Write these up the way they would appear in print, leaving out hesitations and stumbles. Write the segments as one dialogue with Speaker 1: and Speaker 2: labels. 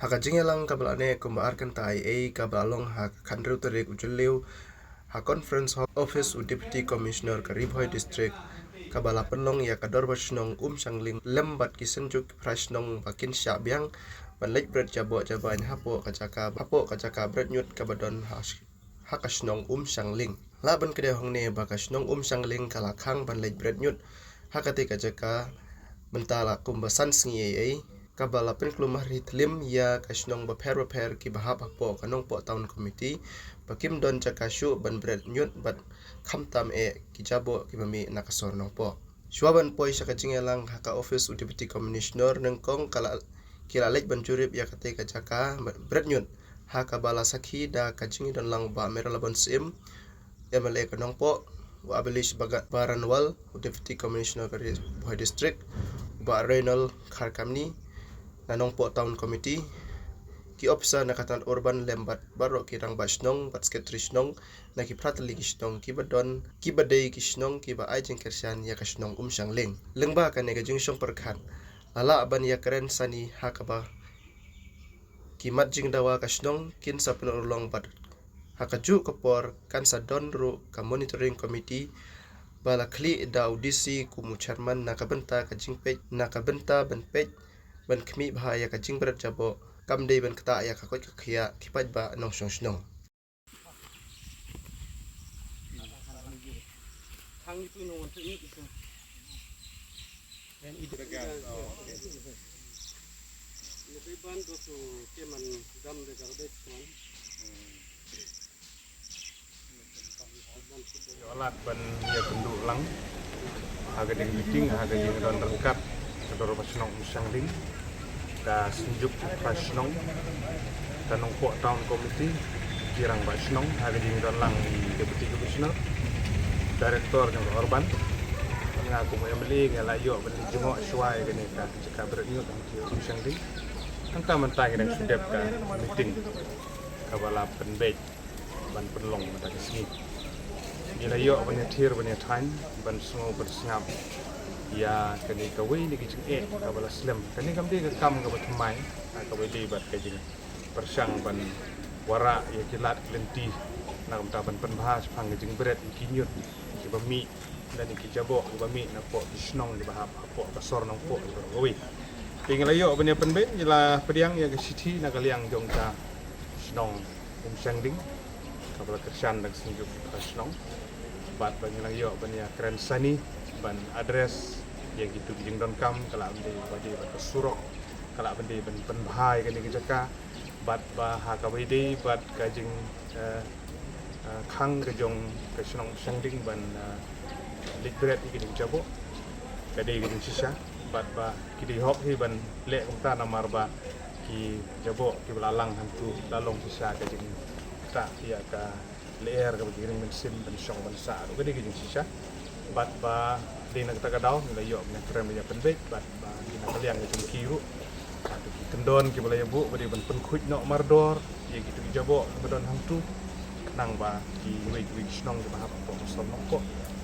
Speaker 1: Hakajingelang kabalane kumbaarkan tai kabalong kandru terik ujuleu conference office deputy commissioner Karibhoy district kabala penlong ya kador basnong sangling lembat kisenjuk prasnong bakin syabyang banlek bret jabo jaban hapo kacaka bret nyut kabadon hakasnong sangling laban kede hongne bakasnong sangling kalakang banlek bret nyut hakati kacaka mentala kumbasan sngi kabala penklumah ritlim ya kasnong baper ki bahap hapo kanong po town committee bakim don jakashu ban bret nyut bat khamtam kijabo kibami nakasor nong po Swaban poi sakajingelang haka office deputy commissioner nengkong kilalek banjurip ya kate kajaka bret nyut haka bala sakhi da kajingi don lang ba meralaban sim MLA kanong po wa abilish bagat baranwal deputy commissioner kari Boy district ba Reynol Kharkamni nanong po town committee ki officer nakatan urban lembat baro kirang basnong basket trisnong nakipratali kisnong kibadei kisnong kiba ajeng kersan ya kasnong sangling lengba kan nega jingsyong perkhan lala aban ya keren sani hakaba kimat jing dawa kasnong kin sa penulong bad hakaju kopor kan sa donru ka monitoring committee bala kli da audisi kumu chairman nakabenta kajingpej nakabenta benpej ban kmi bahaya kajing berat jabo kam dei ban kata ya kakoi kakhia tipaj ba nong snong
Speaker 2: Hang itu nongon tu ini bisa. Dan itu kan. Lebih bantu tu keman dam de garbe tuan.
Speaker 3: Alat ban ya penduk lang haga ding meeting haga ding don rengkat kedor basnong sangling da senjuk basnong dan nongpo town committee kirang basnong haga ding don lang deputy commissioner director yang urban mengaku mo yamli ngalayo ban jemo swai gani ka jika berenyu dan sangling angka mentang dan sudep ka meeting kabala penbej ban penlong mata kesini Gila yo banyak tir banyak time ban semua bersengap ya kani kawai ni kicing kabala slam kani kamdi ka kam ka batmai ka wali bat ka jing persang ban wara ya kilat lenti nak ban penbahas pang jing berat kinyut ki bami dan ki jabo ki bami na po snong di bahap po kasor nong po gawi tinggal yo banyak penbe jila pediang ya ke city na kaliang jong ka snong sangding kabala kersan dan senjuk snong bat bagi layo bania keren sani ban address yang gitu jing don kam kala ande badi bat surok kala ande ban penbahai kan ni jaka bat ba ha ka widi bat ka jing khang ke jong ke snong sangding ban likret iki ding jabo kade iki sisa bat ba kidi hok hi ban le kumta namar ba ki jabo ki belalang hantu lalong sisa ke jing ta ya ka leer ka bagiring mensim dan syong bansa ro gede gejing sisa bat ba di nak takadaw nila yo na krem ya penbek bat ba di nak liang ngejung kiru atau ki kendon ki balaya bu bade ban penkuj no mardor ye gitu jabo badon hangtu nang ba ki wei snong di bahap po som ko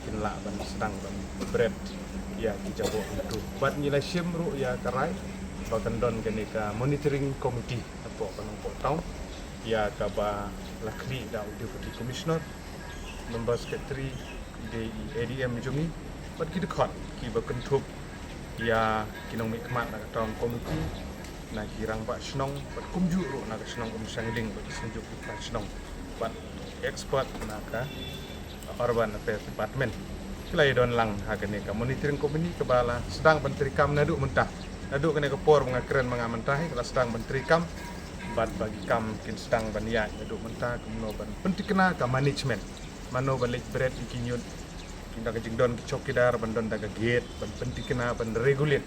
Speaker 3: kinla ban sedang ban bread ya ki jabo itu bat nila sim ru ya karai ba kendon gene ka monitoring committee apo kanong po town ya kaba lakri da deputy commissioner member secretary di ADM jumi bat kita khot ki ba kentup ya kinong mikmat na town committee na kirang ba snong bat kumju ro na snong sangling bat senjuk ba snong bat expert na ka urban affairs department kelai don lang hagane ka monitoring committee kebala sedang menteri kam nadu mentah nadu kene kepor mengakren mengamentah kala sedang menteri kam bat bagi kam kin sedang bania nadu mentah kumno ban pentikna ka management mano balik berat ikinyut kinda ka jingdon kicok kidar bandon daga gate ban pentikna ban regulate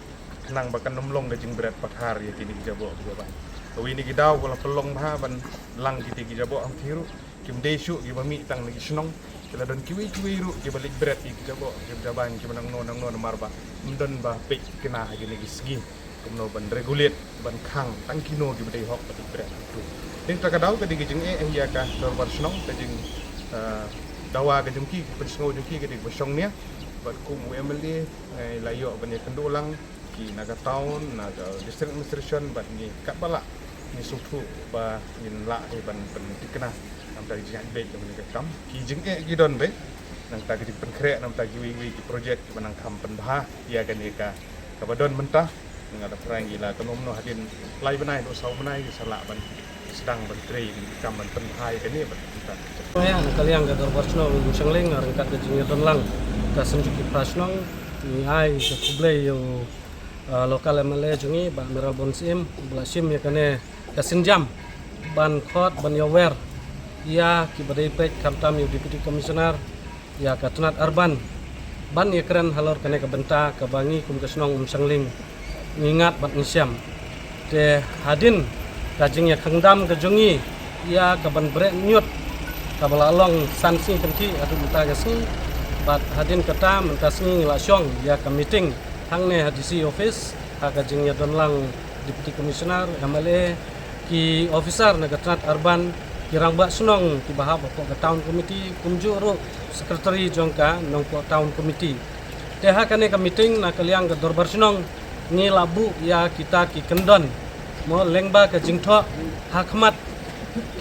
Speaker 3: nang bakan nomlong ka jing berat pakhar ya kini jabo ba kawi ni gidaw wala pelong ha ban lang kiti jabo ang thiru kim desu gi bami tang ni snong kila don kiwi ru gi balik berat i jabo gi jaban ki nang no marba mdon ba pe kina ha gini gisgi kumno ban regulate ban khang tangkino gi bedai hok pati berat tu ding takadaw ka digi jing ya ka dorbar snong ka jing dawa ka jungki pensngo jungki ka dig bosong nia bat kum MLA ngai layo ban ya kendulang ki naga town naga district administration bat ni kat bala ni sutu ba in la ni ban pen dikena nam ta jing dek yang ni kam ki jing ki don be nang ta ki pen kre nam ta ki wi ki project manang kam pen bah ya kan ni ka badon mentah dengan ada perang gila kenom no hadin lai benai no sau benai sala ban sedang menteri kam ban pen hai kan ni ban ta
Speaker 2: ya kalian ga dorbarsno sangling rangkat ke jing don lang ka senjuki prasnong ni ai ke kublai yo lokal MLA jungi ba Miral Bonsim Blasim ya kane kasinjam ban khot ban yower ya ki badai pek kamtam yu deputy commissioner ya katnat urban ban ya keren halor kane ka benta ka bangi kum kasnong sangling ngingat bat ngisyam te hadin kajing ya khangdam ka jungi ya ka ban bre nyut ka balalong sansi kanti atu benta gasni bat hadin kata mentasni la syong ya ka meeting hang ne HDC office ha kajing ya donlang deputy commissioner MLA ki officer na katnat urban kirang ba sunong ki bahab po ka town committee kumju ro secretary jongka nong po town committee te ha kane ka meeting na kaliang ka dorbar sunong ni labu ya kita ki kendon mo lengba ka jingtho hakmat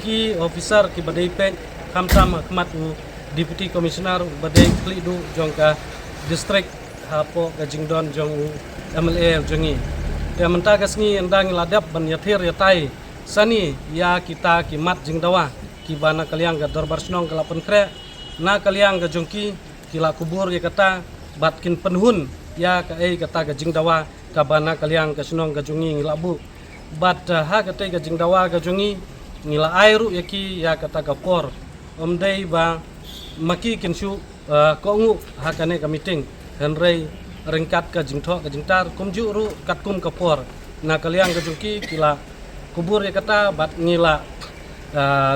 Speaker 2: ki officer ki badai pe kamtam hakmat u deputy commissioner badai klidu jongka district hapo ka jingdon jong u MLA jongi te menta kasngi endang ladap ban yathir yatai sani ya kita kimat jingdawa ki bana kaliang ga dorbar snong kalapan kre na kaliang ga jongki kila kubur ya kata batkin penhun ya ka kata ga jingdawa ka bana kaliang ga snong ga jongi ngilabu bat ha kata ga jingdawa ga jongi ngila airu yaki ya kata ga por omdei ba maki kinshu ko ngu ha kane ka meeting henrei rengkat ka jingtho ka jingtar kumju ru kat kum kapor na kaliang ga jongki kila kubur ya kata bat ngila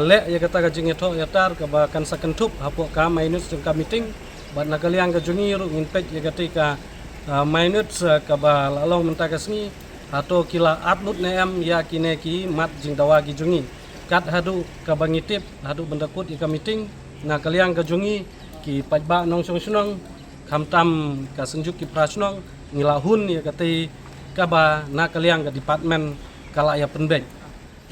Speaker 2: le ya kata ka jing tho ya tar ka ba kan sakentup hapo ka minus ka meeting bat na kaliang ka jungi ru inpek ya kata ka minus ka ba lalong menta kasni ato kila atlut ne am ya kine ki mat jing dawa ki jungi kat hadu ka bangitip hadu bendakut ya ka meeting na kaliang ka jungi ki pajba nong song sunong kamtam ka senjuk ki prasnong ngilahun ya kata ka ba na kaliang ka department kala ya penbek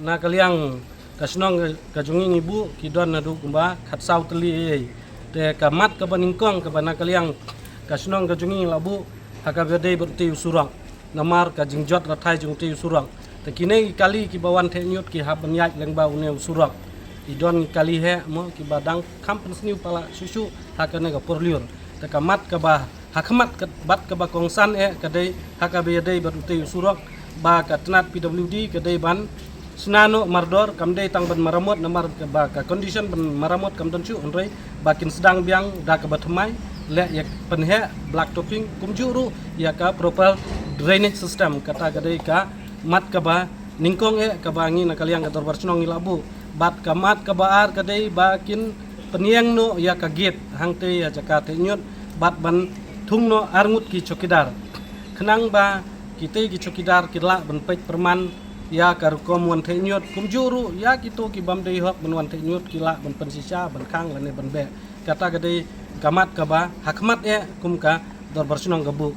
Speaker 2: na kaliang kasnong kajungi ibu kidon nadu kumba khatsau teli te kamat ka baningkong ka bana kaliang kasnong kajungi labu hakabede berti surang namar ka jingjot rathai jungti surang te kine kali ki bawan the nyut ki haban yak lengba une surang idon kali he mo ki badang kampens niu pala susu hakane ka porliur te kamat ka ba hakmat ka bat ka ba kongsan kadai hakabede berti surang ba katnat PWD kedai ban senano mardor kamdei tang ban maramot namar ba ka condition ban maramot kam donchu onrei bakin sedang biang da ka bathmai le yak penhe black topping kumjuru ya ka proper drainage system kata kedai ka mat ka ba ningkong ka bangi na kaliang ka dorbar sunong ilabu bat ka mat ka baar kedai bakin peniang no ya ka gate hangte ya jaka tenyot bat ban thungno arngut ki chokidar khnang ba kita ki chokidar kila benpek perman ya karkom wan thenyot kumjuru ya kito ki bamdei hok benwan thenyot kila benpen sisa benkang lane benbe kata gade kamat kaba hakmat kumka dorbar sunong gabu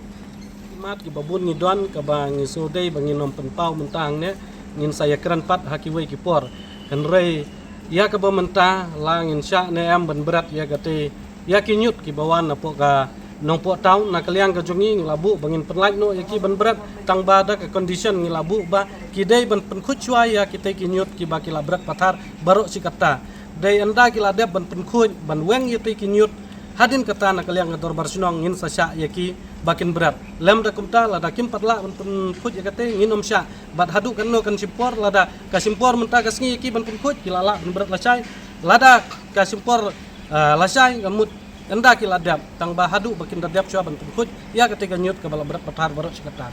Speaker 2: mat ki babun ni don kaba ngi sodei banginom penpau mentang ne ngin saya keran pat hakiwei ki por henrei ya kaba menta langin sya ne am ben berat ya gate ya kinyut ki bawan apo ka nong po taun na kaliang ka jungi ngilabu bangin penlait no yaki ban berat tang bada ka condition ngilabu ba kidai ban penkuchwa ya kita kinyut ki ba kila berat pathar baru si kata dai anda kila dep ban penkuj ban weng yati kinyut hadin kata na kaliang ka dorbar sunong ngin sasya yaki bakin berat lem da kumta lada kim patla ban penkuj ya kate nginom sya bat hadu kan no kan simpor lada ka simpor menta ka sngi yaki ban penkuj kila la ban berat lasai lada ka simpor lasai gamut anda kila dap tang bahadu bakin dadap chua ban penkuj ya ketika nyut ke bala berat pathar baru sekata